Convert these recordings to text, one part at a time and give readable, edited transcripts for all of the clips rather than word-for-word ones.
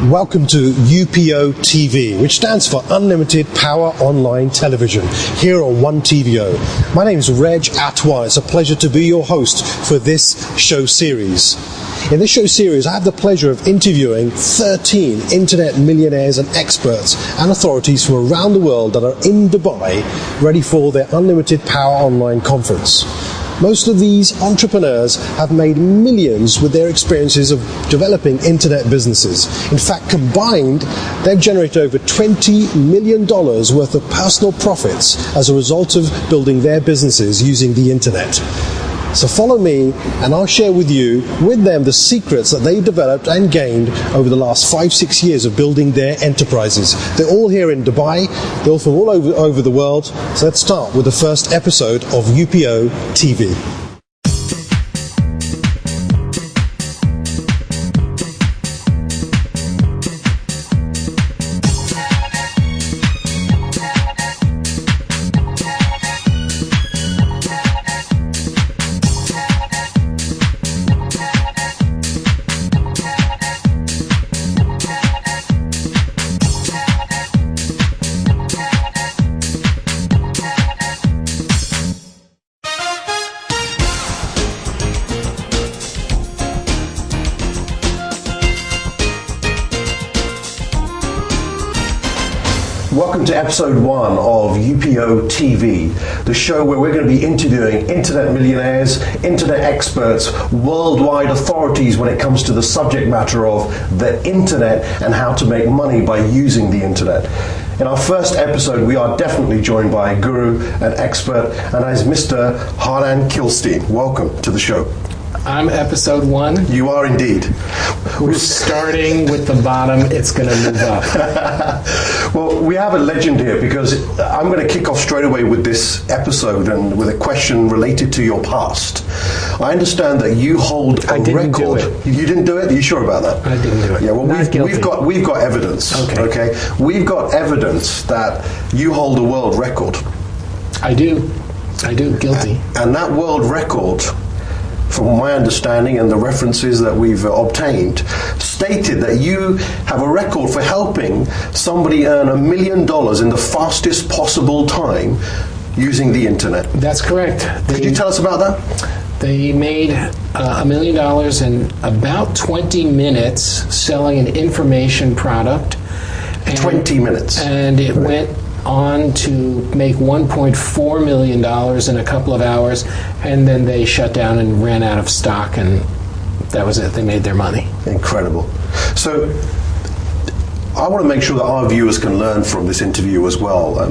Welcome to UPO TV, which stands for Unlimited Power Online Television, here on 1TVO. My name is Reg Atwar. It's a pleasure to be your host for this show series. In this show series, I have the pleasure of interviewing 13 internet millionaires and experts and authorities from around the world that are in Dubai, ready for their Unlimited Power Online conference. Most of these entrepreneurs have made millions with their experiences of developing internet businesses. In fact, combined, they've generated over $20 million worth of personal profits as a result of building their businesses using the internet. So follow me and I'll share with them the secrets that they've developed and gained over the last 5-6 years of building their enterprises. They're all here in Dubai, they're all from all over the world. So let's start with the first episode of UPO TV. Welcome to episode 1 of UPO TV, the show where we're going to be interviewing internet millionaires, internet experts, worldwide authorities when it comes to the subject matter of the internet and how to make money by using the internet. In our first episode, we are definitely joined by a guru, an expert, and that is Mr. Harlan Kilstein. Welcome to the show. I'm episode 1. You are indeed. We're starting with the bottom. It's going to move up. Well, we have a legend here because I'm going to kick off straight away with this episode and with a question related to your past. I understand that you hold a record. You didn't do it? Are you sure about that? I didn't do it. Yeah. Well, we've got evidence. Okay. We've got evidence that you hold a world record. I do. Guilty. And that world record, from my understanding and the references that we've obtained, stated that you have a record for helping somebody earn $1 million in the fastest possible time using the internet. That's correct. Could you tell us about that? They made $1 million in about 20 minutes selling an information product. 20 minutes. And it went on to make $1.4 million in a couple of hours, and then they shut down and ran out of stock, and that was it. They made their money. Incredible. So I want to make sure that our viewers can learn from this interview as well.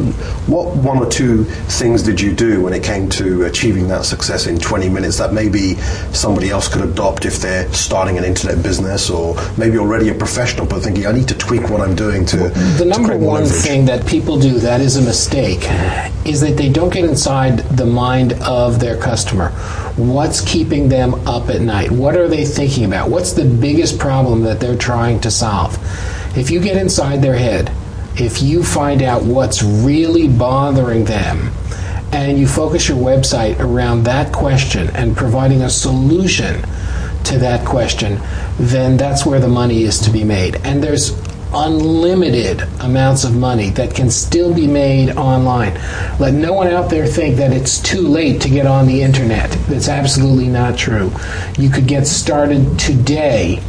What 1 or 2 things did you do when it came to achieving that success in 20 minutes that maybe somebody else could adopt if they're starting an internet business, or maybe already a professional but thinking, I need to tweak what I'm doing to The number one thing that people do that is a mistake is that they don't get inside the mind of their customer. What's keeping them up at night? What are they thinking about? What's the biggest problem that they're trying to solve? If you get inside their head, if you find out what's really bothering them, and you focus your website around that question and providing a solution to that question, then that's where the money is to be made. And there's unlimited amounts of money that can still be made online. Let no one out there think that it's too late to get on the internet. That's absolutely not true. You could get started today.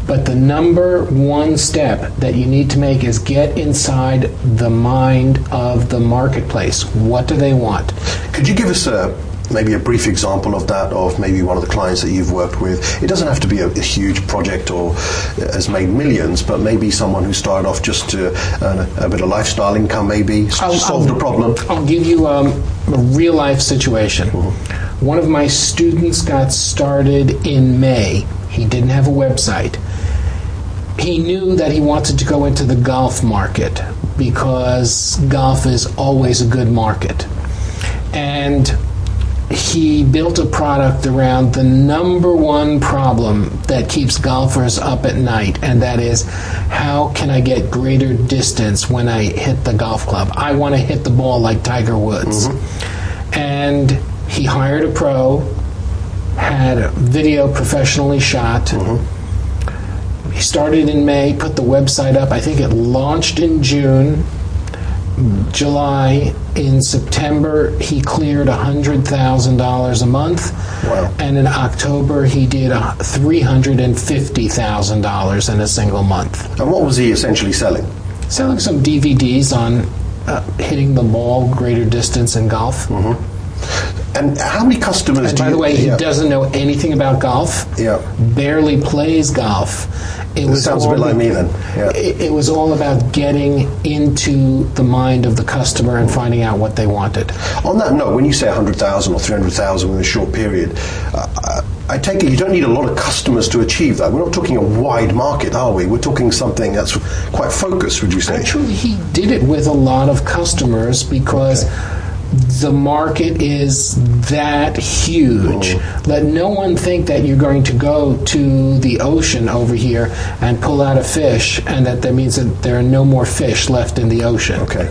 But the number one step that you need to make is get inside the mind of the marketplace. What do they want? Could you give us maybe a brief example of that, of maybe one of the clients that you've worked with? It doesn't have to be a huge project or has made millions, but maybe someone who started off just to earn a bit of lifestyle income, maybe solved a problem. I'll give you a real life situation. Mm-hmm. One of my students got started in May. He didn't have a website. He knew that he wanted to go into the golf market because golf is always a good market. And he built a product around the number one problem that keeps golfers up at night, and that is, how can I get greater distance when I hit the golf club? I want to hit the ball like Tiger Woods. Mm-hmm. And he hired a pro, had a video professionally shot, He started in May, put the website up. I think it launched in June, July. In September, he cleared $100,000 a month. Wow. And in October, he did $350,000 in a single month. And what was he essentially selling? Selling some DVDs on hitting the ball, greater distance in golf. Mm-hmm. And how many customers And by the way, he doesn't know anything about golf. Yeah. Barely plays golf. It sounds a bit like me then. Yeah. It was all about getting into the mind of the customer and finding out what they wanted. On that note, when you say 100,000 or 300,000 in a short period, I take it you don't need a lot of customers to achieve that. We're not talking a wide market, are we? We're talking something that's quite focused, would you say? Actually, he did it with a lot of customers because the market is that huge. Let no one think that you're going to go to the ocean over here and pull out a fish, and that means that there are no more fish left in the ocean. Okay.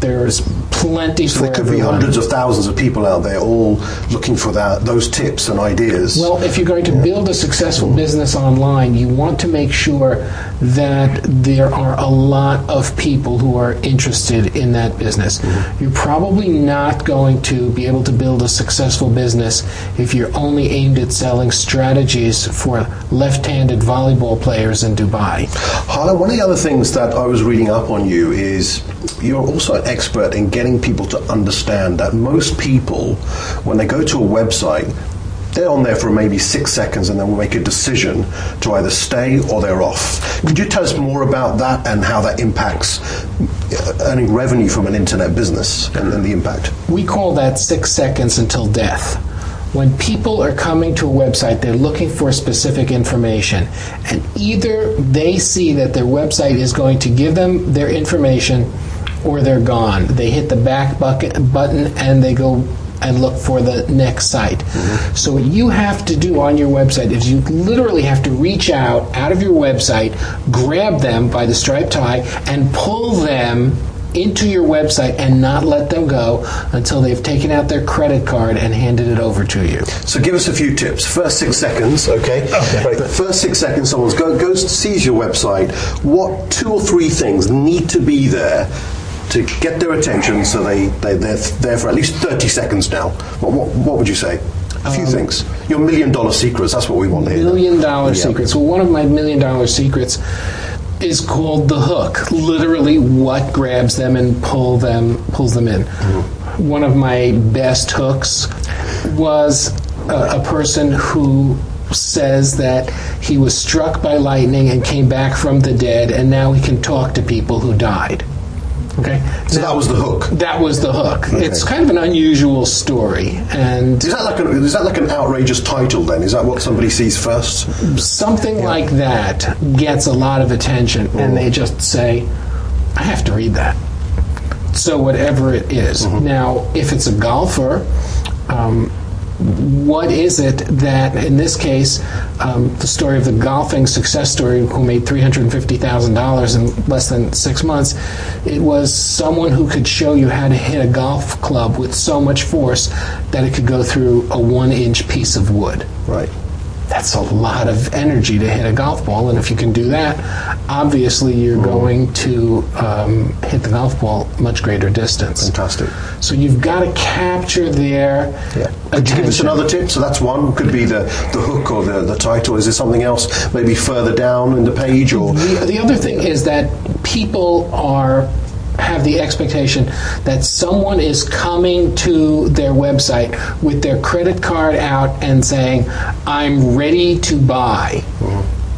There's plenty for there could be everyone. hundreds of thousands of people out there all looking for those tips and ideas. Well, if you're going to build a successful business online, you want to make sure that there are a lot of people who are interested in that business. You're probably not going to be able to build a successful business if you're only aimed at selling strategies for left-handed volleyball players in Dubai. Harlan, one of the other things that I was reading up on you is you're also an expert in getting people to understand that most people, when they go to a website, they're on there for maybe 6 seconds and then will make a decision to either stay or they're off. Could you tell us more about that and how that impacts earning revenue from an internet business and the impact? We call that 6 seconds until death. When people are coming to a website, they're looking for specific information, and either they see that their website is going to give them their information or they're gone. They hit the back button and they go and look for the next site. So what you have to do on your website is you literally have to reach out of your website, grab them by the striped tie, and pull them into your website and not let them go until they've taken out their credit card and handed it over to you. So give us a few tips. First 6 seconds, okay? Right. First 6 seconds, someone goes sees your website. What 2 or 3 things need to be there to get their attention so they're there for at least 30 seconds now? What would you say? A few things. Your $1 million secrets, that's what we want to hear. $1 million secrets. Well, one of my $1 million secrets is called the hook. Literally what grabs them and pulls them in. One of my best hooks was a person who says that he was struck by lightning and came back from the dead, and now he can talk to people who died. Okay, so that was the hook. That was the hook. Okay. It's kind of an unusual story, and is that like an outrageous title? Then is that what somebody sees first? Something like that gets a lot of attention, and they just say, "I have to read that." So whatever it is. Now, if it's a golfer. What is it that, in this case, the story of the golfing success story who made $350,000 in less than 6 months, it was someone who could show you how to hit a golf club with so much force that it could go through a 1-inch piece of wood. Right. That's a lot of energy to hit a golf ball, and if you can do that, obviously you're going to hit the golf ball much greater distance. Fantastic. So you've got to capture their attention. Could you give us another tip? So that's one. Could be the hook or the title. Is there something else maybe further down in the page? Or the other thing is that people have the expectation that someone is coming to their website with their credit card out and saying, "I'm ready to buy."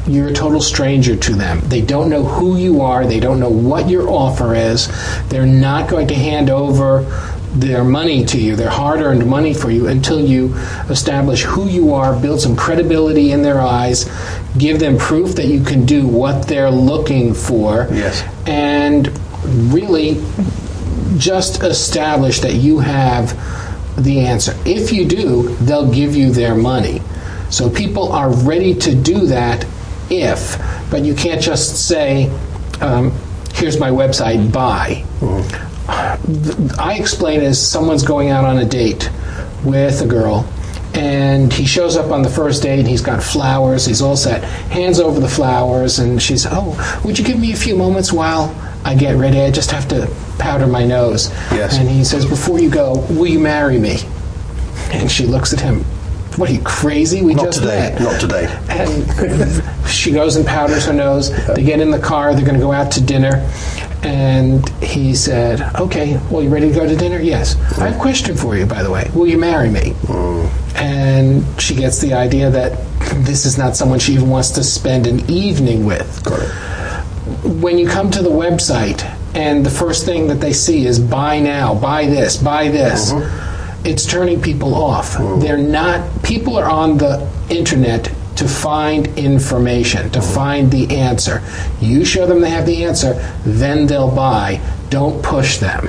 You're a total stranger to them. They don't know who you are. They don't know what your offer is. They're not going to hand over their money to you, their hard-earned money for you, until you establish who you are, build some credibility in their eyes, give them proof that you can do what they're looking for, and really just establish that you have the answer. If you do, they'll give you their money. So people are ready to do that but you can't just say, here's my website, buy. I explain it as someone's going out on a date with a girl, And he shows up on the first date, and he's got flowers. He's all set. Hands over the flowers, and she's, "Oh, would you give me a few moments while I get ready? I just have to powder my nose." Yes. And he says, "Before you go, will you marry me?" And she looks at him. "What, are you crazy? We Not just today. met." Not today. And she goes and powders her nose. They get in the car. They're going to go out to dinner. And he said, "Okay, well, you ready to go to dinner?" "Yes." "I have a question for you, by the way. Will you marry me?" And she gets the idea that this is not someone she even wants to spend an evening with. Got it. When you come to the website and the first thing that they see is buy now, buy this, it's turning people off. They're not, people are on the internet to find information, to find the answer. You show them they have the answer, then they'll buy. Don't push them.